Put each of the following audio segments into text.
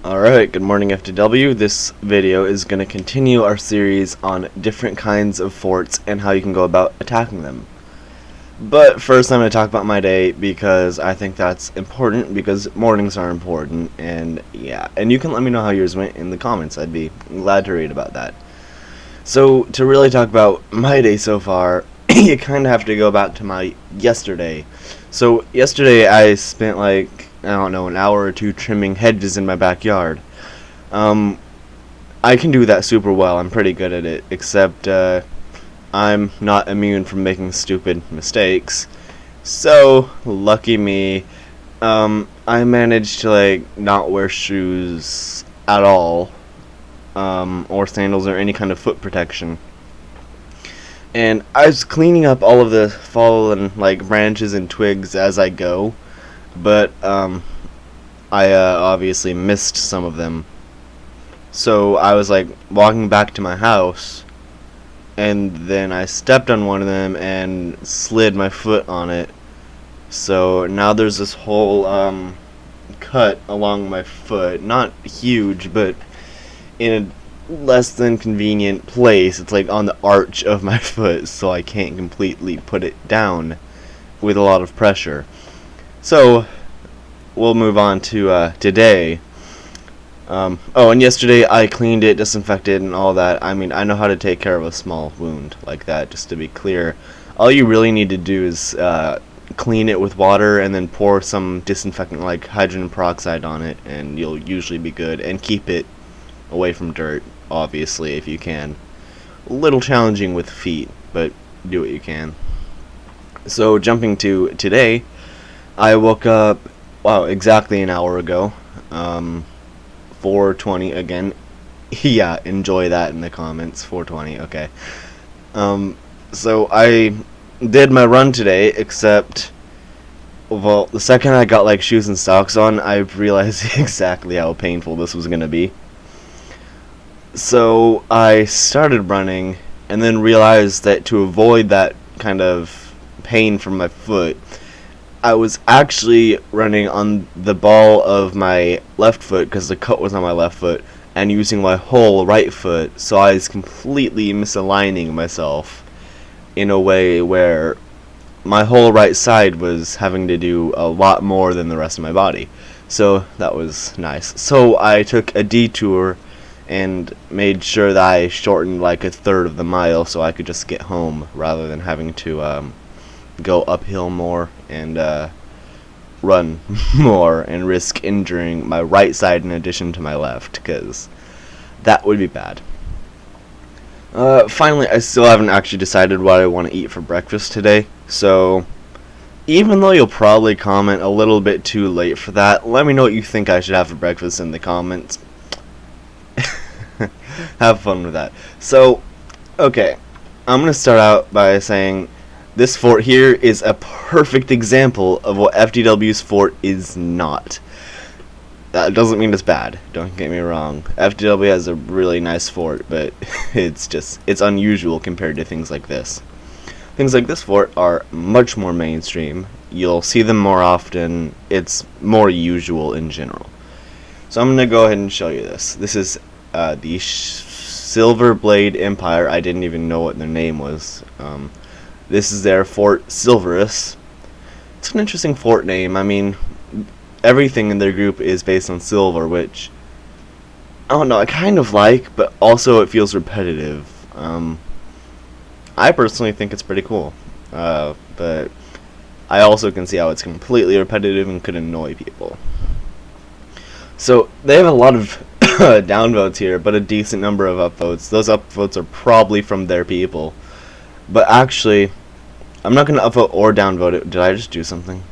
Alright, good morning FDW. This video is going to continue our series on different kinds of forts and how you can go about attacking them. But first I'm going to talk about my day because I think that's important because mornings are important, and yeah, and you can let me know how yours went in the comments. I'd be glad to read about that. So to really talk about my day so far, you kind of have to go back to my yesterday. So yesterday I spent like, I don't know, an hour or two trimming hedges in my backyard. I can do that super well. I'm pretty good at it, except I'm not immune from making stupid mistakes. So lucky me, I managed to like not wear shoes at all, or sandals or any kind of foot protection. And I was cleaning up all of the fallen like branches and twigs as I go, but I obviously missed some of them. So I was like walking back to my house, and then I stepped on one of them and slid my foot on it. So now there's this whole cut along my foot. Not huge, but in a less than convenient place. It's like on the arch of my foot, so I can't completely put it down with a lot of pressure. So we'll move on to today. Oh, and yesterday I cleaned it, disinfected, and all that. I mean, I know how to take care of a small wound like that, just to be clear. All you really need to do is clean it with water and then pour some disinfectant like hydrogen peroxide on it, and you'll usually be good. And keep it away from dirt, obviously, if you can. A little challenging with feet, but do what you can. So jumping to today, I woke up, wow, exactly an hour ago. 4:20 again. Yeah, enjoy that in the comments. 4:20, okay. So I did my run today, except, well, the second I got like shoes and socks on, I realized exactly how painful this was gonna be. So I started running and then realized that to avoid that kind of pain from my foot, I was actually running on the ball of my left foot because the cut was on my left foot, and using my whole right foot, so I was completely misaligning myself in a way where my whole right side was having to do a lot more than the rest of my body. So that was nice. So I took a detour and made sure that I shortened like a third of the mile so I could just get home rather than having to go uphill more and run more and risk injuring my right side in addition to my left, because that would be bad. Finally, I still haven't actually decided what I want to eat for breakfast today, so even though you'll probably comment a little bit too late for that, let me know what you think I should have for breakfast in the comments. Have fun with that. So, okay, I'm going to start out by saying this fort here is a perfect example of what FDW's fort is not. That doesn't mean it's bad, don't get me wrong. FDW has a really nice fort, but it's unusual compared to things like this. Things like this fort are much more mainstream. You'll see them more often. It's more usual in general. So I'm going to go ahead and show you this. This is the Silver Blade Empire. I didn't even know what their name was. This is their Fort Silverus. It's an interesting fort name. I mean, everything in their group is based on silver, which I don't know, I kind of like, but also it feels repetitive. I personally think it's pretty cool, but I also can see how it's completely repetitive and could annoy people. So they have a lot of downvotes here, but a decent number of upvotes. Those upvotes are probably from their people. But actually, I'm not going to upvote or downvote it. Did I just do something?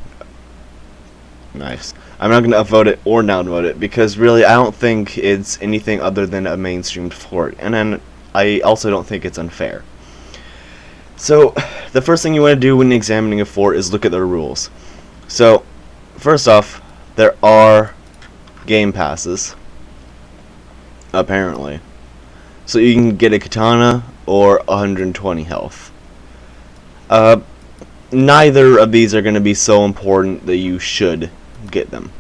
Nice. I'm not going to upvote it or downvote it because really I don't think it's anything other than a mainstreamed fort. And then I also don't think it's unfair. So the first thing you want to do when examining a fort is look at their rules. So first off, there are game passes, apparently. So you can get a katana or 120 health. Neither of these are going to be so important that you should get them.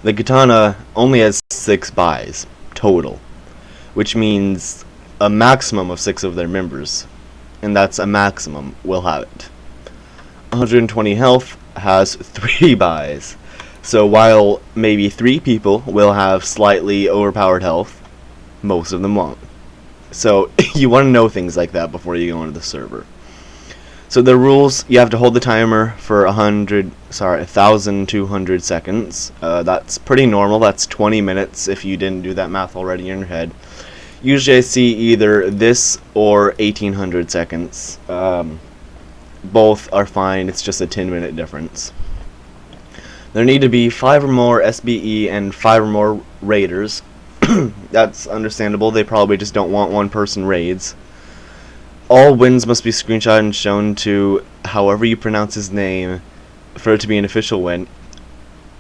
The katana only has 6 buys total, which means a maximum of 6 of their members, and that's a maximum, will have it. 120 health has 3 buys, so while maybe 3 people will have slightly overpowered health, most of them won't. So you want to know things like that before you go into the server. So the rules: you have to hold the timer for 1,200 seconds. That's pretty normal. That's 20 minutes if you didn't do that math already in your head. Usually I see either this or 1,800 seconds. Both are fine. It's just a 10-minute difference. There need to be 5 or more SBE and 5 or more raiders. That's understandable. They probably just don't want one-person raids. All wins must be screenshotted and shown to however you pronounce his name for it to be an official win.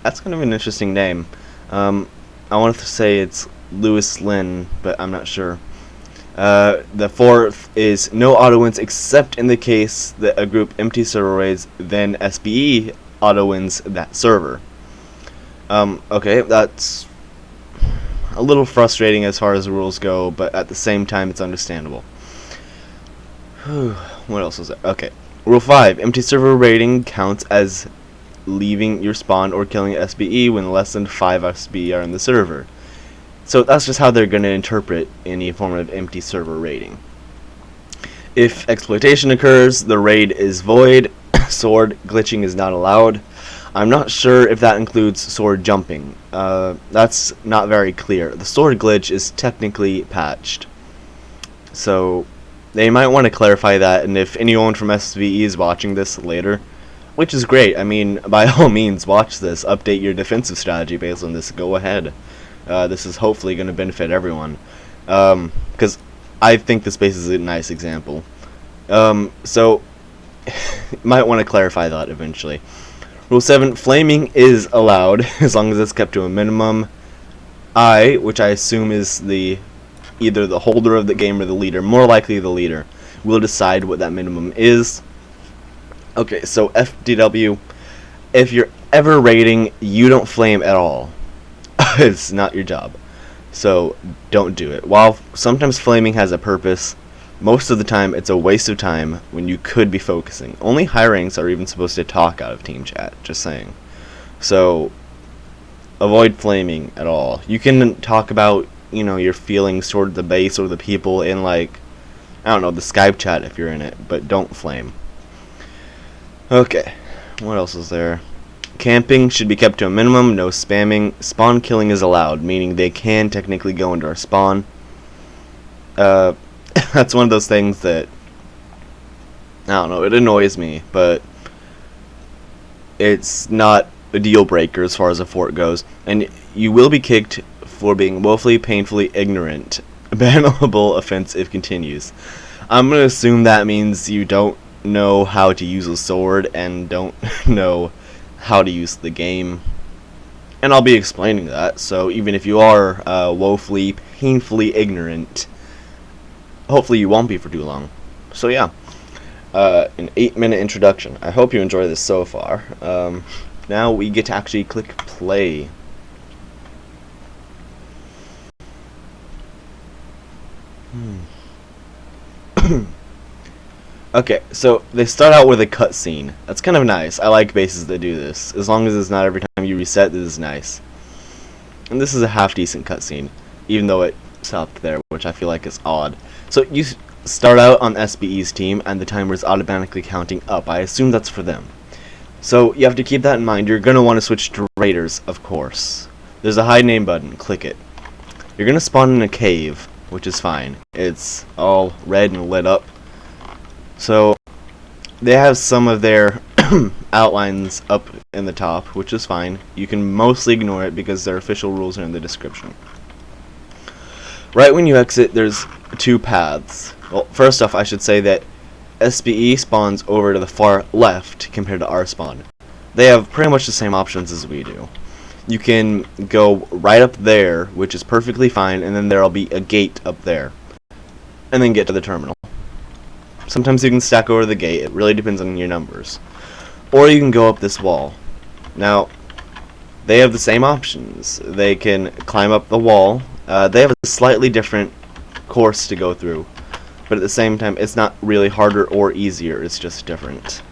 That's kind of an interesting name. I want to say it's Lewis Lynn, but I'm not sure. The fourth is no auto wins except in the case that a group empty server raids, then SBE auto wins that server. Okay, that's a little frustrating as far as the rules go, but at the same time it's understandable. What else was there? Okay. Rule 5. Empty server raiding counts as leaving your spawn or killing SBE when less than 5 SBE are in the server. So that's just how they're going to interpret any form of empty server raiding. If exploitation occurs, the raid is void. Sword glitching is not allowed. I'm not sure if that includes sword jumping. That's not very clear. The sword glitch is technically patched. So they might want to clarify that, and if anyone from SVE is watching this later, which is great, I mean, by all means, watch this, update your defensive strategy based on this, go ahead. This is hopefully going to benefit everyone, because I think this base is a nice example. So, you might want to clarify that eventually. Rule 7, flaming is allowed, as long as it's kept to a minimum. Which I assume is either the holder of the game or the leader, more likely the leader, will decide what that minimum is. Okay, so FDW, if you're ever raiding, you don't flame at all. It's not your job. So don't do it. While sometimes flaming has a purpose, most of the time it's a waste of time when you could be focusing. Only high ranks are even supposed to talk out of team chat, just saying. So avoid flaming at all. You can talk about, you know, your feelings toward the base or the people in, like, I don't know, the Skype chat if you're in it, but don't flame. Okay, what else is there? Camping should be kept to a minimum, no spamming. Spawn killing is allowed, meaning they can technically go into our spawn. That's one of those things that, I don't know, it annoys me, but it's not a deal breaker as far as a fort goes. And you will be kicked for being woefully, painfully ignorant. Bannable offense if continues. I'm going to assume that means you don't know how to use a sword and don't know how to use the game. And I'll be explaining that, so even if you are woefully, painfully ignorant, hopefully you won't be for too long. So yeah, an 8-minute introduction. I hope you enjoy this so far. Now we get to actually click play. Okay, so they start out with a cutscene. That's kind of nice. I like bases that do this. As long as it's not every time you reset, this is nice. And this is a half-decent cutscene, even though it stopped there, which I feel like is odd. So you start out on SBE's team, and the timer is automatically counting up. I assume that's for them. So you have to keep that in mind. You're going to want to switch to Raiders, of course. There's a hide name button. Click it. You're going to spawn in a cave, which is fine. It's all red and lit up. So they have some of their outlines up in the top, which is fine. You can mostly ignore it because their official rules are in the description. Right when you exit, there's 2 paths. Well, first off, I should say that SBE spawns over to the far left compared to our spawn. They have pretty much the same options as we do. You can go right up there, which is perfectly fine, and then there'll be a gate up there. And then get to the terminal. Sometimes you can stack over the gate. It really depends on your numbers. Or you can go up this wall. Now, they have the same options. They can climb up the wall. They have a slightly different course to go through, but at the same time, it's not really harder or easier. It's just different.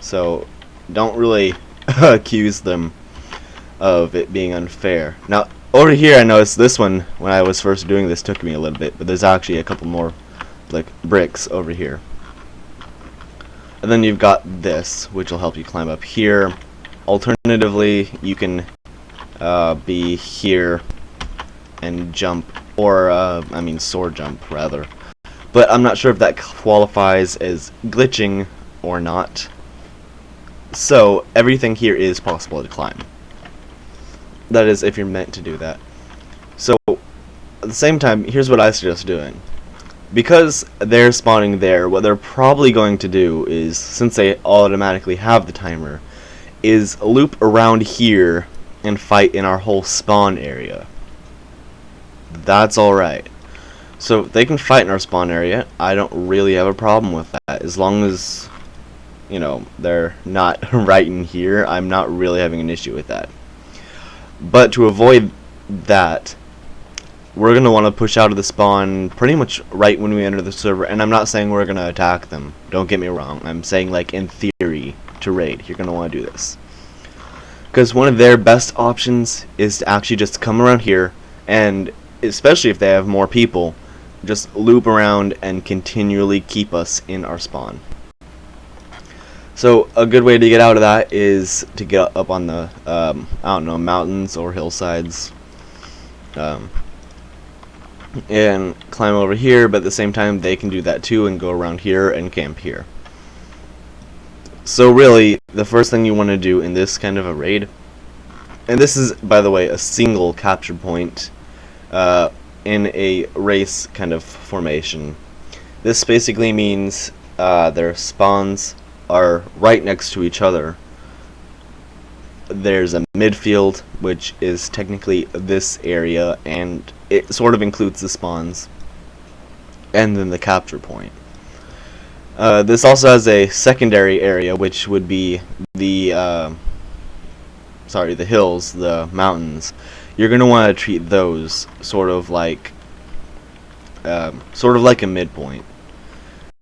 So don't really accuse them of it being unfair. Now, over here, I noticed this one, when I was first doing this, took me a little bit, but there's actually a couple more, like, bricks over here. And then you've got this, which will help you climb up here. Alternatively, you can be here and jump, or, I mean, sword jump, rather. But I'm not sure if that qualifies as glitching or not. So, everything here is possible to climb. That is, if you're meant to do that. So, at the same time, here's what I suggest doing. Because they're spawning there, what they're probably going to do is, since they automatically have the timer, is loop around here and fight in our whole spawn area. That's alright. So, if they can fight in our spawn area, I don't really have a problem with that. As long as, you know, they're not right in here, I'm not really having an issue with that. But to avoid that, we're going to want to push out of the spawn pretty much right when we enter the server. And I'm not saying we're going to attack them. Don't get me wrong. I'm saying, like, in theory, to raid, you're going to want to do this. Because one of their best options is to actually just come around here, and especially if they have more people, just loop around and continually keep us in our spawn. So a good way to get out of that is to get up on the, I don't know, mountains or hillsides, and climb over here, but at the same time they can do that too and go around here and camp here. So really, the first thing you want to do in this kind of a raid, and this is, by the way, a single capture point in a race kind of formation. This basically means their spawns are right next to each other. There's a midfield, which is technically this area, and it sort of includes the spawns, and then the capture point. This also has a secondary area, which would be the the hills, the mountains. You're gonna want to treat those sort of like a midpoint.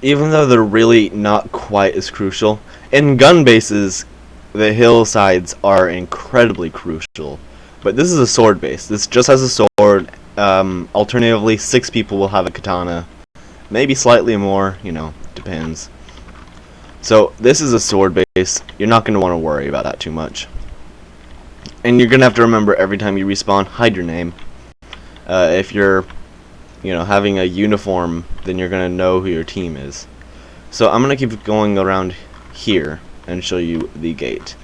Even though they're really not quite as crucial. In gun bases, the hillsides are incredibly crucial. But this is a sword base. This just has a sword. Alternatively, 6 people will have a katana. Maybe slightly more, you know, depends. So, this is a sword base. You're not going to want to worry about that too much. And you're going to have to remember every time you respawn, hide your name. If you're, you know, having a uniform, then you're going to know who your team is. So I'm going to keep going around here and show you the gate.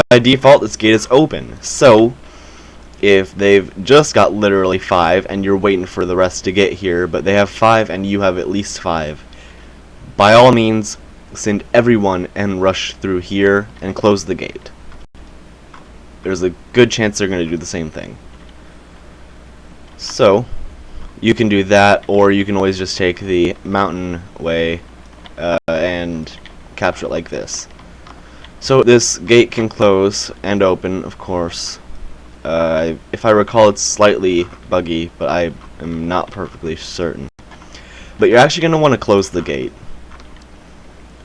By default, this gate is open. So if they've just got literally 5 and you're waiting for the rest to get here, but they have 5 and you have at least 5, by all means, send everyone and rush through here and close the gate. There's a good chance they're going to do the same thing. So you can do that, or you can always just take the mountain way and capture it like this. So this gate can close and open, of course. If I recall, it's slightly buggy, but I am not perfectly certain. But you're actually going to want to close the gate.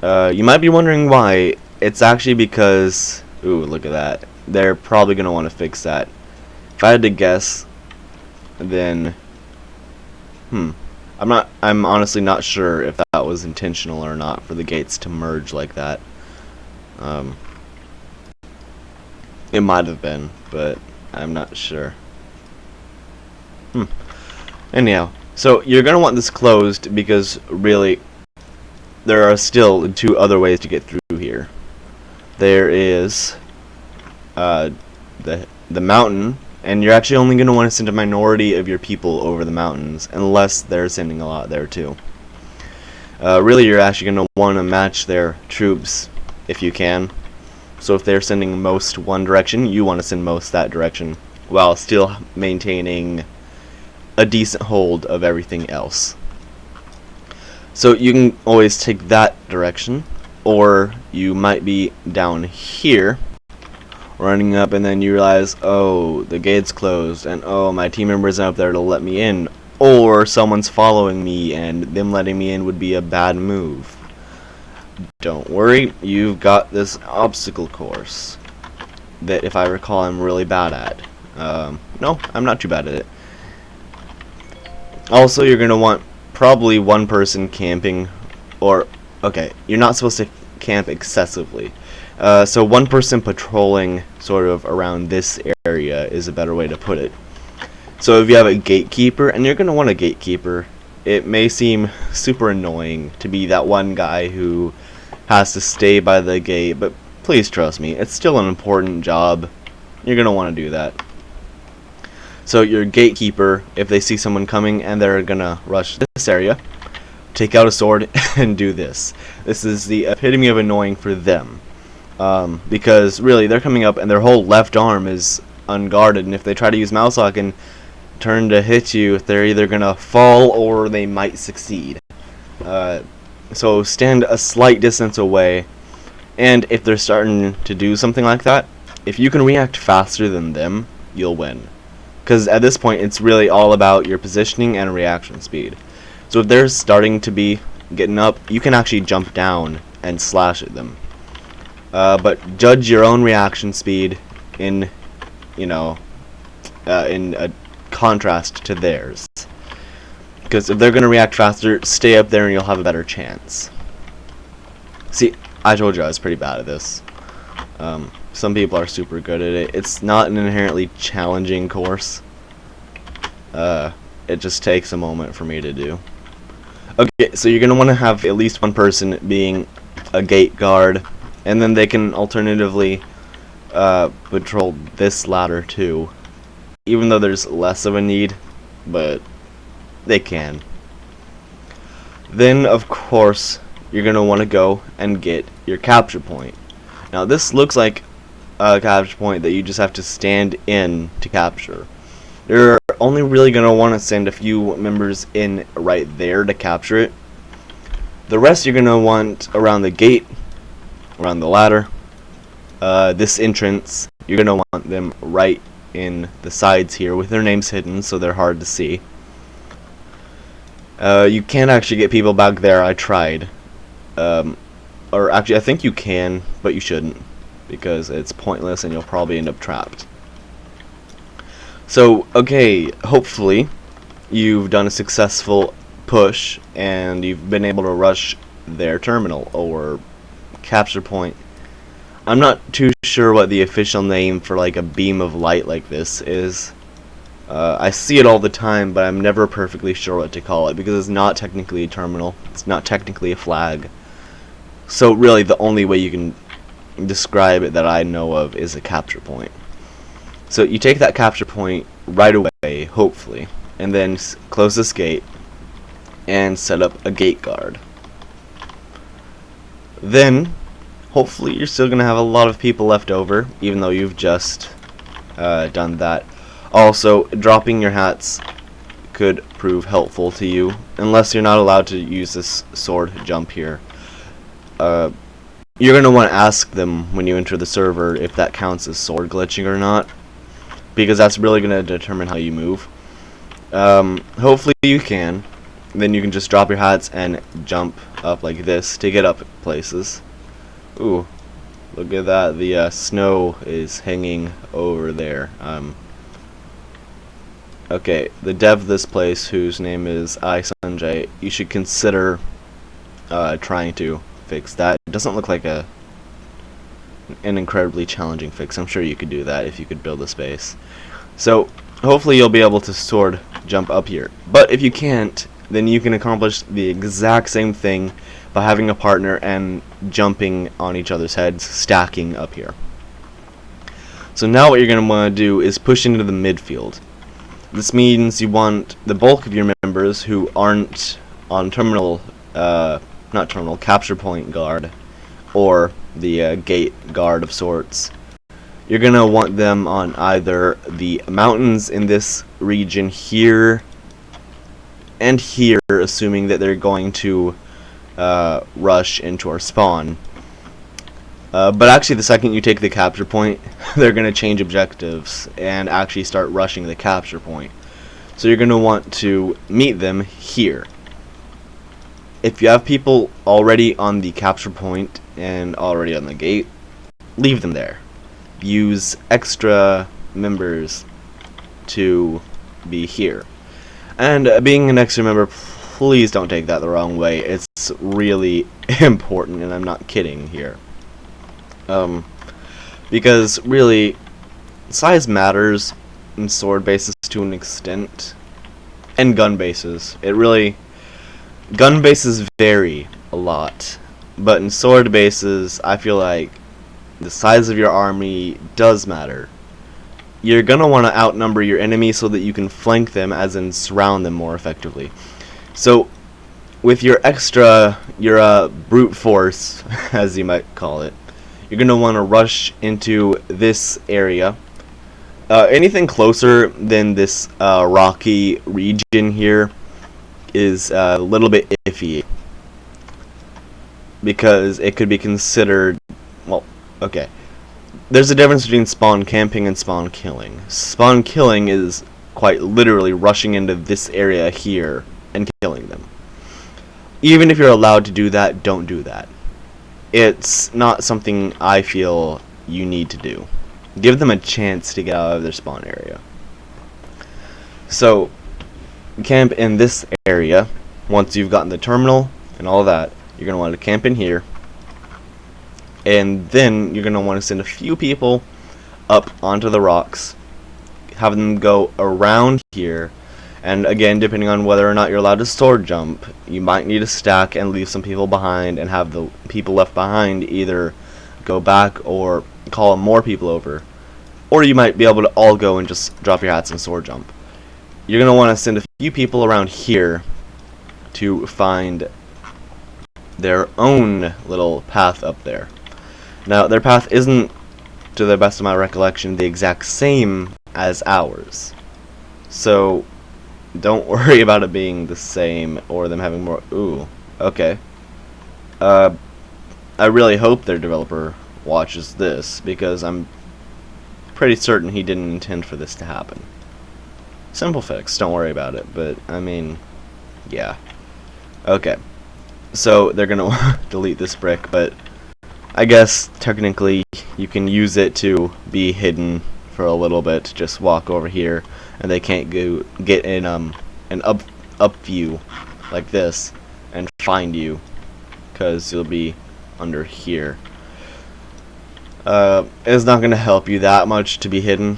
You might be wondering why. It's actually because, ooh, look at that. They're probably going to want to fix that. If I had to guess, then I'm honestly not sure if that was intentional or not for the gates to merge like that. It might have been, but I'm not sure. Anyhow, so you're going to want this closed because really there are still 2 other ways to get through here. There is the mountain, and you're actually only going to want to send a minority of your people over the mountains, unless they're sending a lot there too. Really, you're actually going to want to match their troops if you can. So if they're sending most one direction, you want to send most that direction, while still maintaining a decent hold of everything else. So you can always take that direction, or you might be down here, running up, and then you realize, oh, the gate's closed, and oh, my team member isn't up there to let me in, or someone's following me, and them letting me in would be a bad move. Don't worry, you've got this obstacle course that, if I recall, I'm really bad at. No, I'm not too bad at it. Also, you're going to want probably one person camping, or, okay, you're not supposed to camp excessively. So one person patrolling sort of around this area is a better way to put it. So if you have a gatekeeper, and you're going to want a gatekeeper, it may seem super annoying to be that one guy who has to stay by the gate, but please trust me, it's still an important job. You're going to want to do that. So your gatekeeper, if they see someone coming and they're going to rush this area, take out a sword and do this. This is the epitome of annoying for them. Because really, they're coming up and their whole left arm is unguarded, and if they try to use mouse lock and turn to hit you, they're either going to fall or they might succeed. So stand a slight distance away, and if they're starting to do something like that, if you can react faster than them, you'll win. Because at this point, it's really all about your positioning and reaction speed. So if they're starting to be getting up, you can actually jump down and slash at them. But judge your own reaction speed in, in a contrast to theirs. Because if they're going to react faster, stay up there and you'll have a better chance. See, I told you I was pretty bad at this. Some people are super good at it. It's not an inherently challenging course. It just takes a moment for me to do. Okay, so you're going to want to have at least one person being a gate guard, and then they can alternatively patrol this ladder too. Even though there's less of a need, but they can. Then, of course, you're going to want to go and get your capture point. Now, this looks like a capture point that you just have to stand in to capture. You're only really going to want to send a few members in right there to capture it. The rest you're going to want around the gate, around the ladder, this entrance. You're going to want them right in the sides here with their names hidden so they're hard to see. You can't actually get people back there. I tried. Or actually, I think you can, but you shouldn't, because it's pointless and you'll probably end up trapped. So, okay, hopefully you've done a successful push and you've been able to rush their terminal or capture point. I'm not too sure what the official name for like a beam of light like this is. I see it all the time, but I'm never perfectly sure what to call it, because it's not technically a terminal, it's not technically a flag. So really the only way you can describe it that I know of is a capture point. So you take that capture point right away, hopefully, and then close this gate and set up a gate guard. Then, hopefully you're still going to have a lot of people left over, even though you've just done that. Also, dropping your hats could prove helpful to you, unless you're not allowed to use this sword jump here. You're going to want to ask them when you enter the server if that counts as sword glitching or not, because that's really going to determine how you move. Hopefully you can. Then you can just drop your hats and jump up like this to get up places. Ooh, look at that. The snow is hanging over there. Okay, the dev of this place, whose name is iSunjay, you should consider trying to fix that. It doesn't look like an incredibly challenging fix. I'm sure you could do that if you could build a space. So hopefully you'll be able to sword jump up here. But if you can't, then you can accomplish the exact same thing by having a partner and jumping on each other's heads, stacking up here. So now what you're going to want to do is push into the midfield. This means you want the bulk of your members who aren't on terminal, not terminal, capture point guard, or the gate guard of sorts. You're going to want them on either the mountains in this region here and here, assuming that they're going to rush into our spawn. But actually, the second you take the capture point, they're going to change objectives and actually start rushing the capture point. So you're going to want to meet them here. If you have people already on the capture point and already on the gate, leave them there. Use extra members to be here. And being an extra member, please don't take that the wrong way. It's really important, and I'm not kidding here. Because really, size matters in sword bases to an extent, and gun bases. Gun bases vary a lot, but in sword bases, I feel like the size of your army does matter. You're gonna want to outnumber your enemy so that you can flank them, as in surround them more effectively. So, with your brute force, as you might call it, you're gonna want to rush into this area. Anything closer than this rocky region here is a little bit iffy, because it could be considered, well, okay. There's a difference between spawn camping and spawn killing. Spawn killing is quite literally rushing into this area here and killing them. Even if you're allowed to do that, don't do that. It's not something I feel you need to do. Give them a chance to get out of their spawn area. So, camp in this area. Once you've gotten the terminal and all that, you're going to want to camp in here. And then you're going to want to send a few people up onto the rocks. Have them go around here. And again, depending on whether or not you're allowed to sword jump, you might need to stack and leave some people behind, and have the people left behind either go back or call more people over. Or you might be able to all go and just drop your hats and sword jump. You're going to want to send a few people around here to find their own little path up there. Now, their path isn't, to the best of my recollection, the exact same as ours. So, don't worry about it being the same or them having more. Ooh, okay. I really hope their developer watches this, because I'm pretty certain he didn't intend for this to happen. Simple fix, don't worry about it, but I mean, yeah. Okay, so they're gonna delete this brick, but I guess technically you can use it to be hidden for a little bit. Just walk over here, and they can't get in an up view like this and find you, because you'll be under here. It's not going to help you that much to be hidden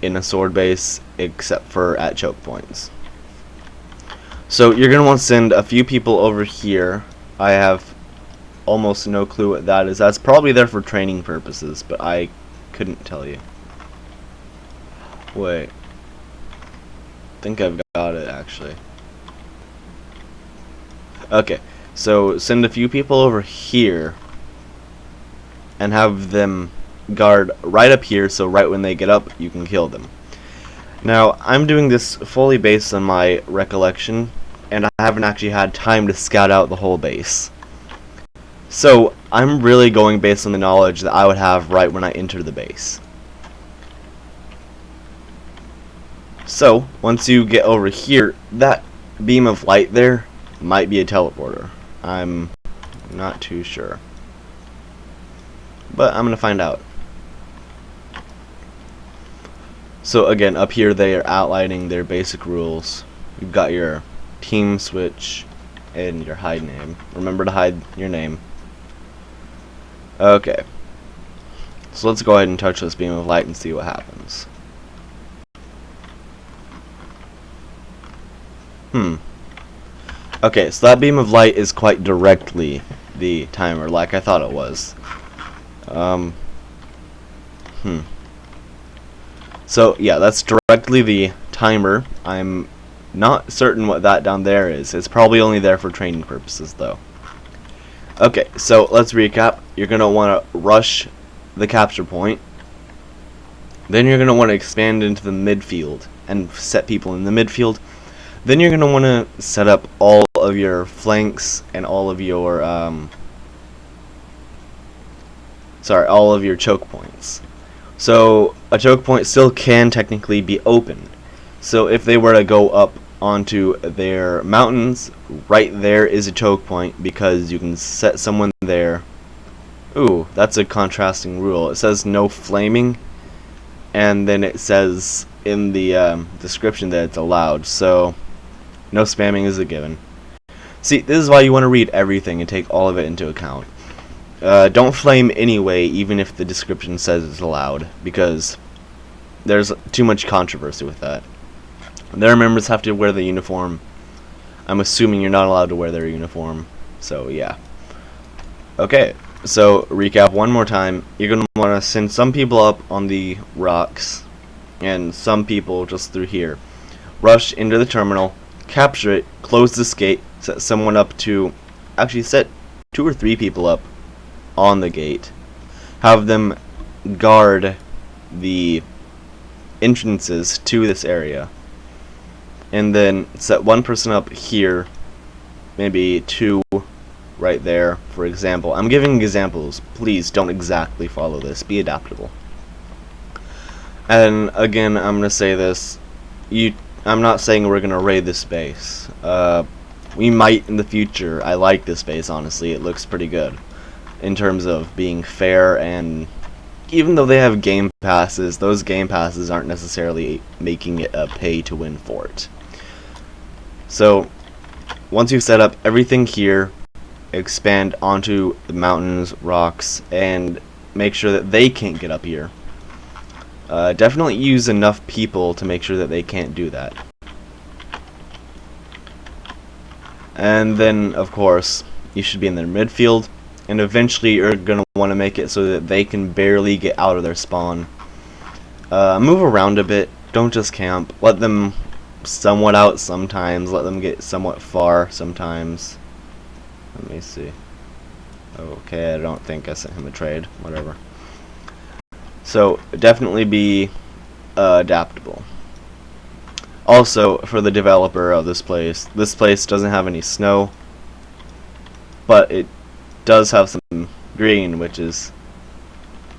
in a sword base, except for at choke points. So you're going to want to send a few people over here. I have almost no clue what that is. That's probably there for training purposes, but I couldn't tell you. Wait. I think I've got it, actually. Okay, so send a few people over here and have them guard right up here, so right when they get up, you can kill them. Now, I'm doing this fully based on my recollection, and I haven't actually had time to scout out the whole base. So, I'm really going based on the knowledge that I would have right when I enter the base. So, once you get over here, that beam of light there might be a teleporter. I'm not too sure, but I'm gonna find out. So again, up here they are outlining their basic rules. You've got your team switch and your hide name. Remember to hide your name. Okay, so let's go ahead and touch this beam of light and see what happens. Okay, so that beam of light is quite directly the timer, like I thought it was. So, yeah, that's directly the timer. I'm not certain what that down there is. It's probably only there for training purposes, though. Okay, so let's recap. You're going to want to rush the capture point. Then you're going to want to expand into the midfield and set people in the midfield. Then you're going to want to set up all of your flanks and all of your all of your choke points. So a choke point still can technically be open. So if they were to go up onto their mountains, right there is a choke point because you can set someone there. Ooh, that's a contrasting rule. It says no flaming, and then it says in the description that it's allowed. So no spamming is a given. See, this is why you want to read everything and take all of it into account. Don't flame anyway, even if the description says it's allowed, because there's too much controversy with that. Their members have to wear the uniform. I'm assuming you're not allowed to wear their uniform, so yeah. Okay, so recap one more time. You're going to want to send some people up on the rocks, and some people just through here. Rush into the terminal, capture it, close this gate, set someone up to, actually set 2 or 3 people up on the gate. Have them guard the entrances to this area. And then set one person up here, maybe 2 right there, for example. I'm giving examples. Please don't exactly follow this. Be adaptable. And again, I'm going to say this. I'm not saying we're going to raid this base. We might in the future. I like this base, honestly. It looks pretty good in terms of being fair, and even though they have game passes, those game passes aren't necessarily making it a pay-to-win fort. So, once you've set up everything here, expand onto the mountains, rocks, and make sure that they can't get up here. Definitely use enough people to make sure that they can't do that. And then, of course, you should be in their midfield, and eventually you're going to want to make it so that they can barely get out of their spawn. Move around a bit, don't just camp. Let them somewhat out sometimes, let them get somewhat far sometimes. Let me see. Okay, I don't think I sent him a trade, whatever. So, definitely be adaptable. Also, for the developer of this place doesn't have any snow, but it does have some green, which is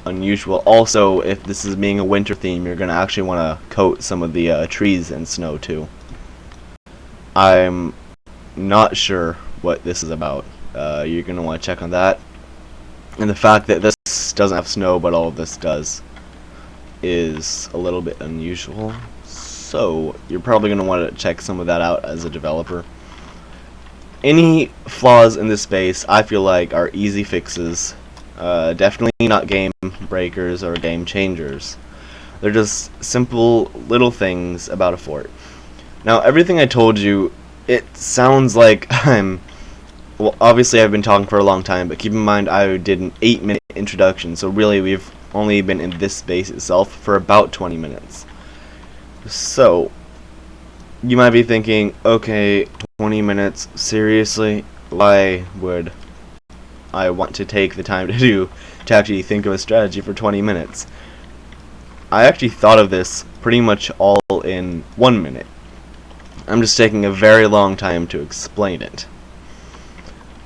unusual. Also, if this is being a winter theme, you're going to actually want to coat some of the trees in snow too. I'm not sure what this is about. You're going to want to check on that. And the fact that this doesn't have snow, but all of this does, is a little bit unusual. So, you're probably going to want to check some of that out as a developer. Any flaws in this base, I feel like, are easy fixes. Definitely not game breakers or game changers. They're just simple little things about a fort. Now, everything I told you, it sounds like well, obviously I've been talking for a long time, but keep in mind I did an 8-minute introduction, so really we've only been in this base itself for about 20 minutes. So, you might be thinking, okay, 20 minutes, seriously? Why would I want to take the time to actually think of a strategy for 20 minutes? I actually thought of this pretty much all in 1 minute. I'm just taking a very long time to explain it.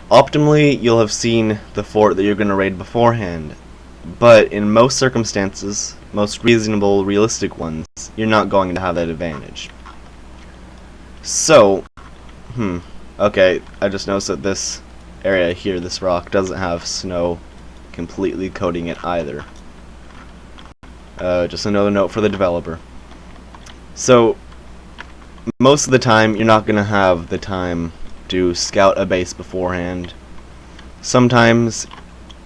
Optimally, you'll have seen the fort that you're going to raid beforehand, but in most circumstances, most reasonable, realistic ones, you're not going to have that advantage. So, okay, I just noticed that this area here, this rock, doesn't have snow completely coating it either. Just another note for the developer. So, most of the time, you're not going to have the time to scout a base beforehand. Sometimes,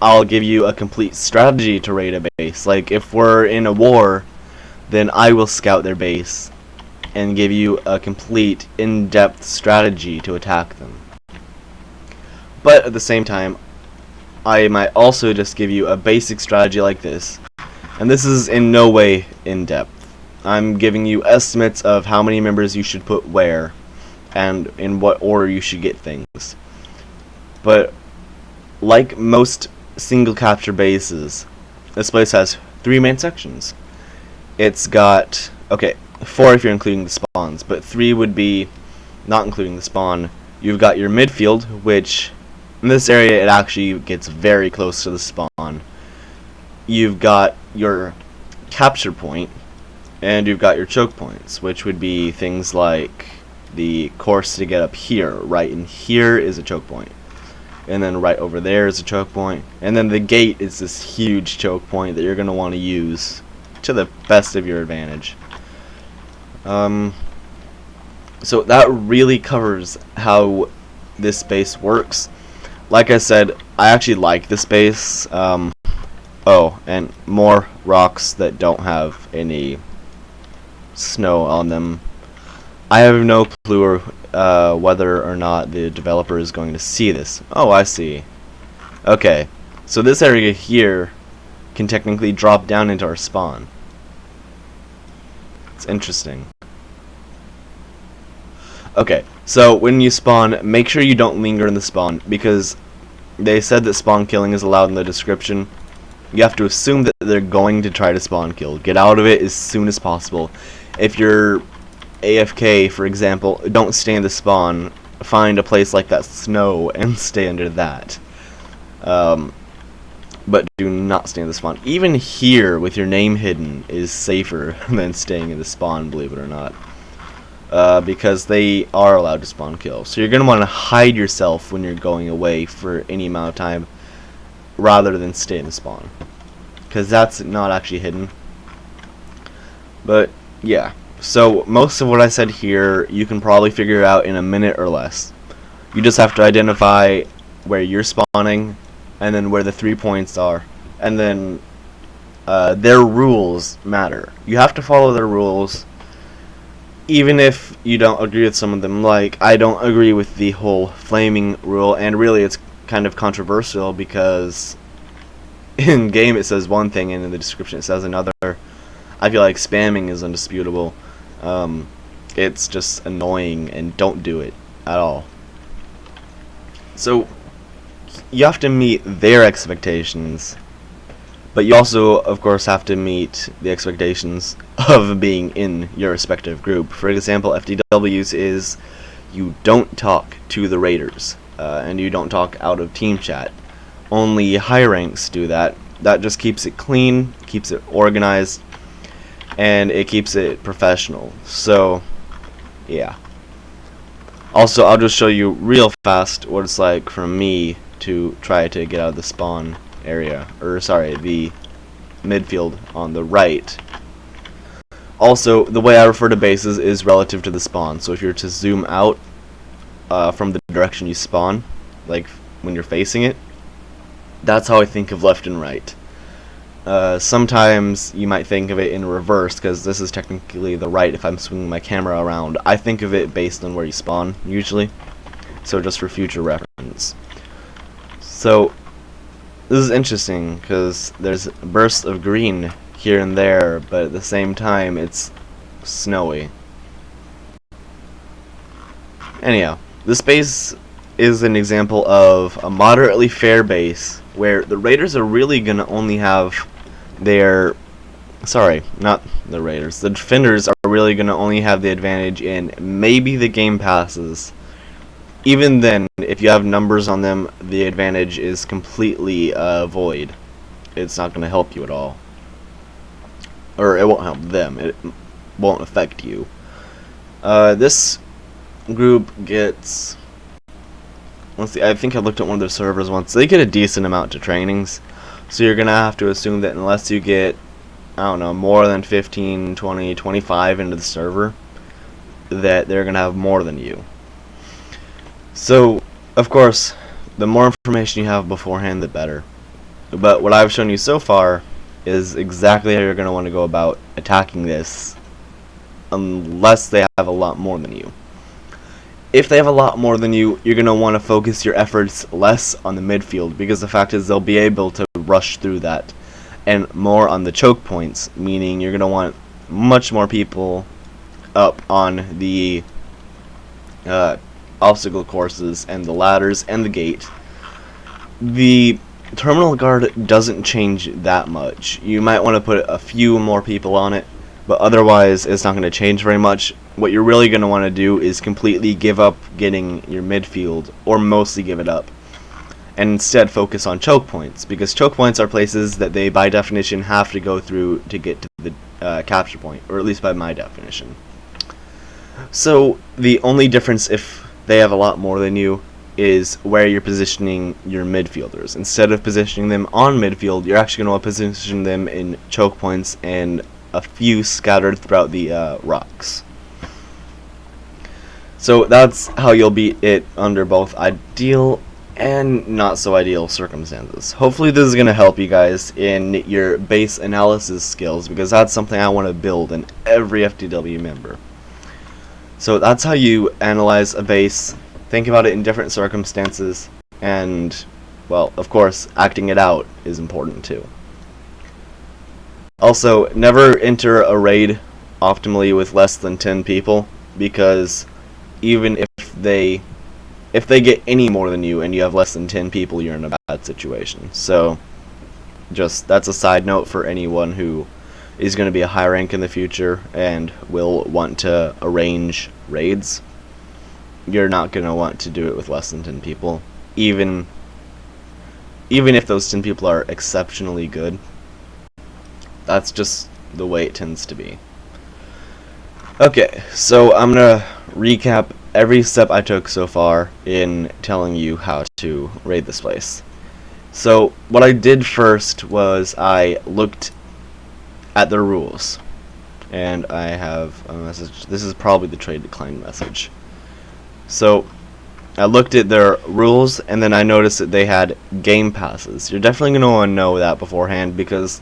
I'll give you a complete strategy to raid a base. Like, if we're in a war, then I will scout their base and give you a complete, in-depth strategy to attack them. But at the same time, I might also just give you a basic strategy like this. And this is in no way in-depth. I'm giving you estimates of how many members you should put where, and in what order you should get things. But, like most single capture bases, this place has 3 main sections. It's got, okay, 4 if you're including the spawns, but 3 would be not including the spawn. You've got your midfield, which in this area it actually gets very close to the spawn. you've got your capture point, and you've got your choke points, which would be things like the course to get up here. Right in here is a choke point, and then right over there is a choke point, and then the gate is this huge choke point that you're going to want to use to the best of your advantage. So that really covers how this base works. Like I said, I actually like this base. Oh, and more rocks that don't have any snow on them. I have no clue whether or not the developer is going to see this. Oh, I see. Okay, so this area here can technically drop down into our spawn. It's interesting. Okay, so when you spawn, make sure you don't linger in the spawn, because they said that spawn killing is allowed in the description. You have to assume that they're going to try to spawn kill. Get out of it as soon as possible. If you're AFK, for example, don't stay in the spawn. Find a place like that snow and stay under that. But do not stay in the spawn. Even here, with your name hidden, is safer than staying in the spawn, believe it or not. Because they are allowed to spawn kill. So you're going to want to hide yourself when you're going away for any amount of time, rather than stay in the spawn, because that's not actually hidden. But yeah, so most of what I said here you can probably figure out in a minute or less. You just have to identify where you're spawning, and then where the 3 points are, and then their rules matter. You have to follow their rules, even if you don't agree with some of them. Like, I don't agree with the whole flaming rule, and really it's kind of controversial, because in game it says one thing and in the description it says another. I feel like spamming is undisputable. It's just annoying, and don't do it at all. So you have to meet their expectations, but you also of course have to meet the expectations of being in your respective group. For example, FDW's is you don't talk to the raiders. And you don't talk out of team chat. Only high ranks do that. That just keeps it clean, keeps it organized, and it keeps it professional. So, yeah. Also, I'll just show you real fast what it's like for me to try to get out of the spawn area, or sorry, the midfield on the right. Also, the way I refer to bases is relative to the spawn. So if you're to zoom out from the direction you spawn, like when you're facing it, that's how I think of left and right. Sometimes you might think of it in reverse, because this is technically the right if I'm swinging my camera around. I think of it based on where you spawn, usually, so just for future reference. So this is interesting, because there's bursts of green here and there, but at the same time it's snowy. Anyhow, this base is an example of a moderately fair base where the raiders are really going to only have their... Sorry, not the raiders. The defenders are really going to only have the advantage in maybe the game passes. Even then, if you have numbers on them, the advantage is completely void. It's not going to help you at all. Or it won't help them. It won't affect you. This group gets... Let's see, I think I looked at one of their servers once. They get a decent amount to trainings. So you're going to have to assume that unless you get, I don't know, more than 15, 20, 25 into the server, that they're going to have more than you. So, of course, the more information you have beforehand, the better. But what I've shown you so far is exactly how you're going to want to go about attacking this, unless they have a lot more than you. If they have a lot more than you, you're going to want to focus your efforts less on the midfield, because the fact is they'll be able to rush through that, and more on the choke points, meaning you're going to want much more people up on the obstacle courses and the ladders and the gate. The terminal guard doesn't change that much. You might want to put a few more people on it, but otherwise it's not going to change very much. What you're really going to want to do is completely give up getting your midfield, or mostly give it up, and instead focus on choke points, because choke points are places that they by definition have to go through to get to the capture point, or at least by my definition. So the only difference, if they have a lot more than you, is where you're positioning your midfielders. Instead of positioning them on midfield, you're actually going to position them in choke points and a few scattered throughout the rocks. So that's how you'll beat it under both ideal and not so ideal circumstances. Hopefully this is going to help you guys in your base analysis skills, because that's something I want to build in every FDW member. So that's how you analyze a base, think about it in different circumstances, and, well, of course, acting it out is important too. Also, never enter a raid optimally with less than 10 people, because even if they get any more than you and you have less than 10 people, you're in a bad situation. So, that's a side note for anyone who is going to be a high rank in the future and will want to arrange raids. You're not going to want to do it with less than 10 people, even if those 10 people are exceptionally good. That's just the way it tends to be. Okay, so I'm going to recap every step I took so far in telling you how to raid this place. So what I did first was I looked at their rules, and I have a message. This is probably the trade decline message. So I looked at their rules, and then I noticed that they had game passes. You're definitely going to want to know that beforehand, because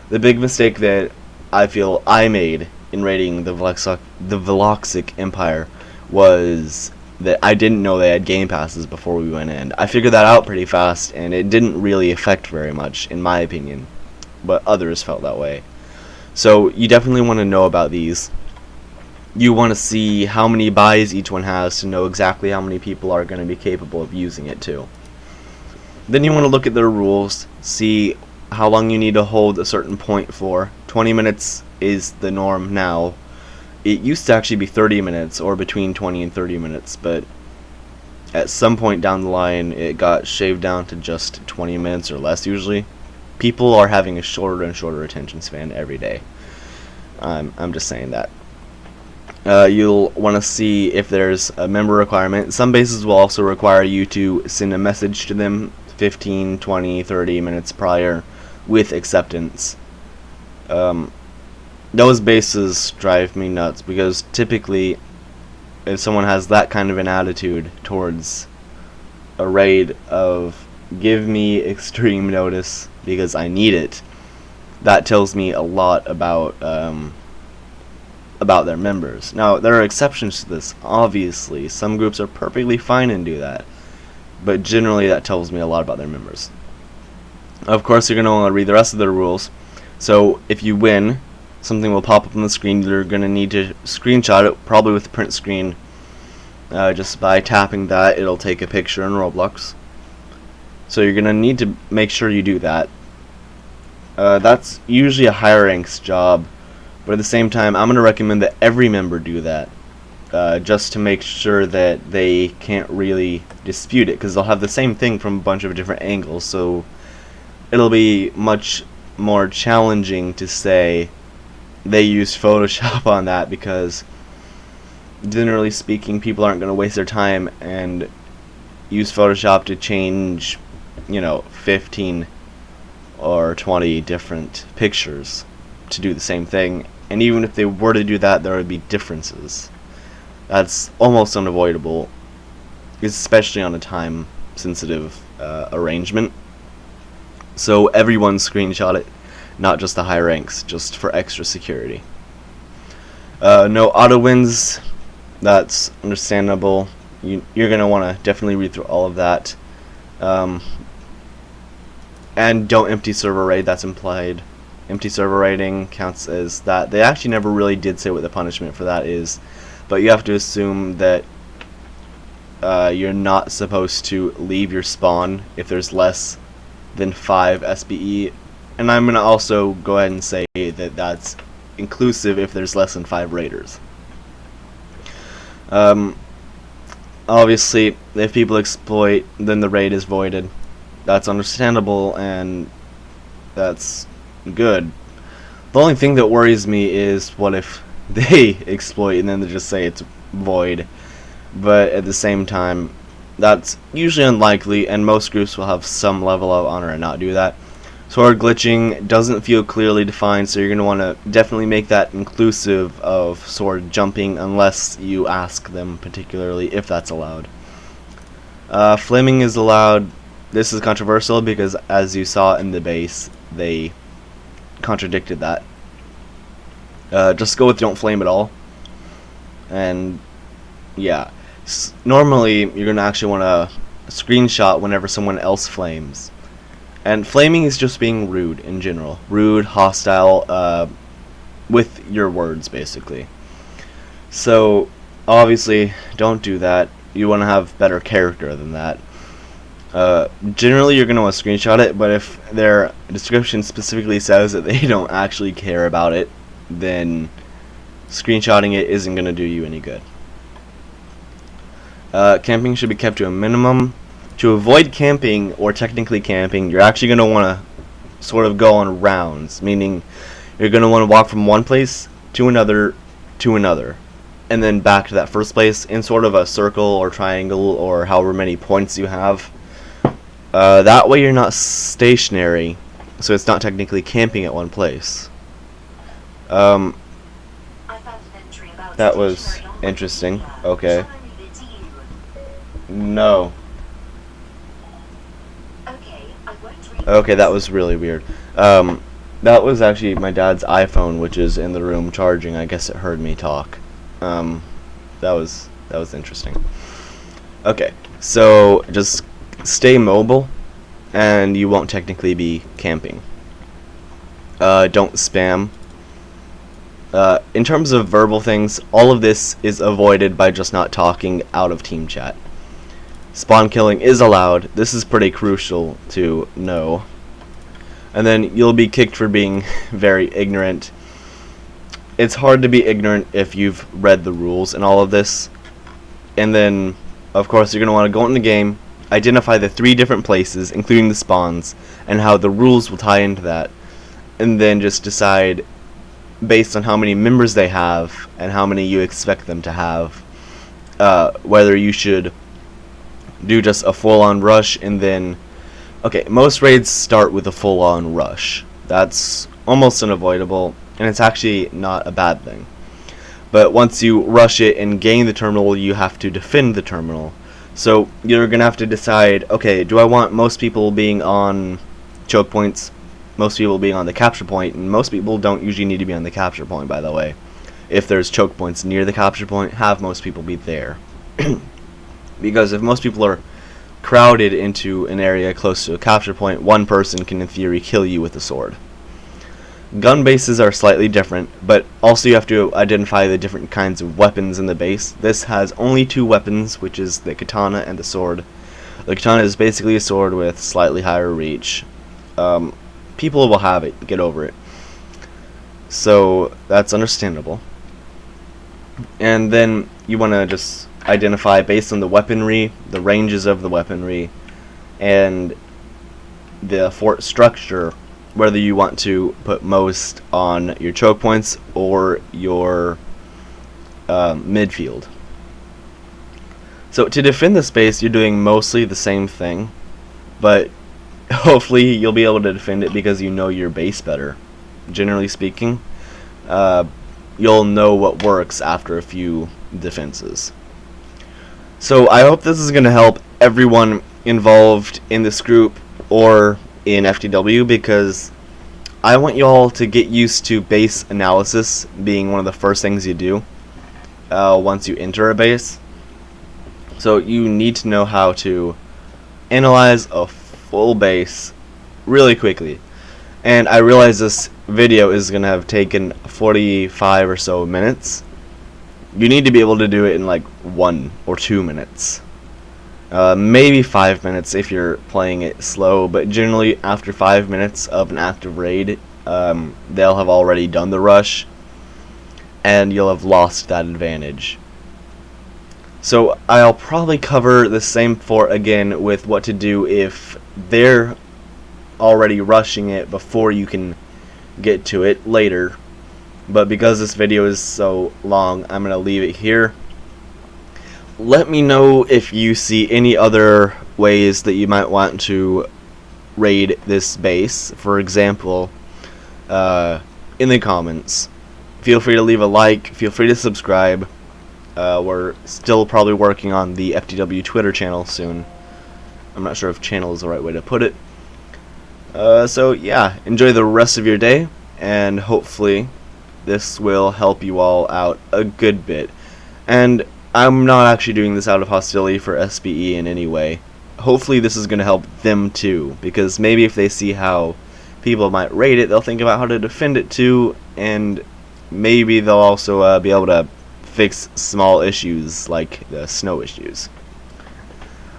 the big mistake that I feel I made in raiding the Veloxic Empire was that I didn't know they had game passes before we went in. I figured that out pretty fast, and it didn't really affect very much, in my opinion, but others felt that way. So you definitely want to know about these. You want to see how many buys each one has to know exactly how many people are going to be capable of using it too. Then you want to look at their rules, see how long you need to hold a certain point for. 20 minutes is the norm now. It used to actually be 30 minutes, or between 20 and 30 minutes, but at some point down the line it got shaved down to just 20 minutes or less usually. People are having a shorter and shorter attention span every day. I'm just saying that. You'll want to see if there's a member requirement. Some bases will also require you to send a message to them 15, 20, 30 minutes prior with acceptance. Those bases drive me nuts, because typically if someone has that kind of an attitude towards a raid of give me extreme notice because I need it, that tells me a lot about their members. Now, there are exceptions to this, obviously. Some groups are perfectly fine and do that, but generally that tells me a lot about their members. Of course, you're going to want to read the rest of their rules. So if you win, something will pop up on the screen. You're going to need to screenshot it, probably with the print screen. Just by tapping that, it'll take a picture in Roblox. So you're going to need to make sure you do that. That's usually a higher ranks job, but at the same time, I'm going to recommend that every member do that, just to make sure that they can't really dispute it, because they'll have the same thing from a bunch of different angles, so it'll be much more challenging to say they used Photoshop on that, because generally speaking, people aren't going to waste their time and use Photoshop to change, 15 or 20 different pictures to do the same thing. And even if they were to do that, there would be differences. That's almost unavoidable, especially on a time-sensitive arrangement. So everyone screenshot it, not just the high ranks, just for extra security. No auto wins, that's understandable. You're going to want to definitely read through all of that. And don't empty server raid, that's implied. Empty server raiding counts as that. They actually never really did say what the punishment for that is, but you have to assume that you're not supposed to leave your spawn if there's less than 5 SBE. And I'm going to also go ahead and say that that's inclusive if there's less than 5 raiders. Obviously, if people exploit, then the raid is voided. that's understandable and that's good. The only thing that worries me is what if they exploit and then they just say it's void. But at the same time, that's usually unlikely, and most groups will have some level of honor and not do that. Sword glitching doesn't feel clearly defined, so you're going to want to definitely make that inclusive of sword jumping unless you ask them particularly if that's allowed. Flaming is allowed. This is controversial because, as you saw in the base, they contradicted that. Just go with don't flame at all. And yeah, normally you're going to actually want to screenshot whenever someone else flames. And flaming is just being rude in general. Rude, hostile, with your words, basically. So, obviously, don't do that. You want to have better character than that. Generally, you're going to want to screenshot it, but if their description specifically says that they don't actually care about it, then screenshotting it isn't going to do you any good. Camping should be kept to a minimum. To avoid camping, or technically camping, you're actually going to want to sort of go on rounds, meaning you're going to want to walk from one place to another, and then back to that first place in sort of a circle or triangle or however many points you have. That way you're not stationary, so it's not technically camping at one place. That was interesting. Okay. No. Okay, that was really weird. That was actually my dad's iPhone, which is in the room charging. I guess it heard me talk. That was interesting. Okay, so just stay mobile, and you won't technically be camping. Don't spam. In terms of verbal things, all of this is avoided by just not talking out of team chat. Spawn killing is allowed. This is pretty crucial to know. And then you'll be kicked for being very ignorant. It's hard to be ignorant if you've read the rules and all of this. And then, of course, you're going to want to go in the game, identify the 3 different places, including the spawns, and how the rules will tie into that. And then just decide, based on how many members they have and how many you expect them to have, whether you should do just a full-on rush. And then, okay, most raids start with a full-on rush. That's almost unavoidable, and it's actually not a bad thing. But once you rush it and gain the terminal, you have to defend the terminal. So you're gonna have to decide, okay, do I want most people being on choke points, most people being on the capture point? And most people don't usually need to be on the capture point, by the way. If there's choke points near the capture point, have most people be there. Because if most people are crowded into an area close to a capture point, one person can in theory kill you with a sword. Gun bases are slightly different, but also you have to identify the different kinds of weapons in the base. This has only 2 weapons, which is the katana and the sword. The katana is basically a sword with slightly higher reach. People will have it, get over it. So that's understandable. And then you want to just identify based on the weaponry, the ranges of the weaponry, and the fort structure, whether you want to put most on your choke points or your midfield. So to defend the space, you're doing mostly the same thing, but hopefully you'll be able to defend it because you know your base better. Generally speaking, you'll know what works after a few defenses. So I hope this is going to help everyone involved in this group or in FDW, because I want you all to get used to base analysis being one of the first things you do once you enter a base. So you need to know how to analyze a full base really quickly. And I realize this video is going to have taken 45 or so minutes. You need to be able to do it in like 1 or 2 minutes. Maybe 5 minutes if you're playing it slow, but generally after 5 minutes of an active raid, they'll have already done the rush, and you'll have lost that advantage. So I'll probably cover the same fort again with what to do if they're already rushing it before you can get to it later. But because this video is so long, I'm going to leave it here. Let me know if you see any other ways that you might want to raid this base. For example, in the comments. Feel free to leave a like, feel free to subscribe. We're still probably working on the FDW Twitter channel soon. I'm not sure if channel is the right way to put it. So yeah, enjoy the rest of your day, and hopefully this will help you all out a good bit. And I'm not actually doing this out of hostility for SBE in any way. Hopefully this is going to help them too, because maybe if they see how people might raid it, they'll think about how to defend it too, and maybe they'll also be able to fix small issues like the snow issues.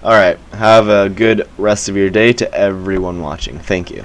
Alright, have a good rest of your day to everyone watching. Thank you.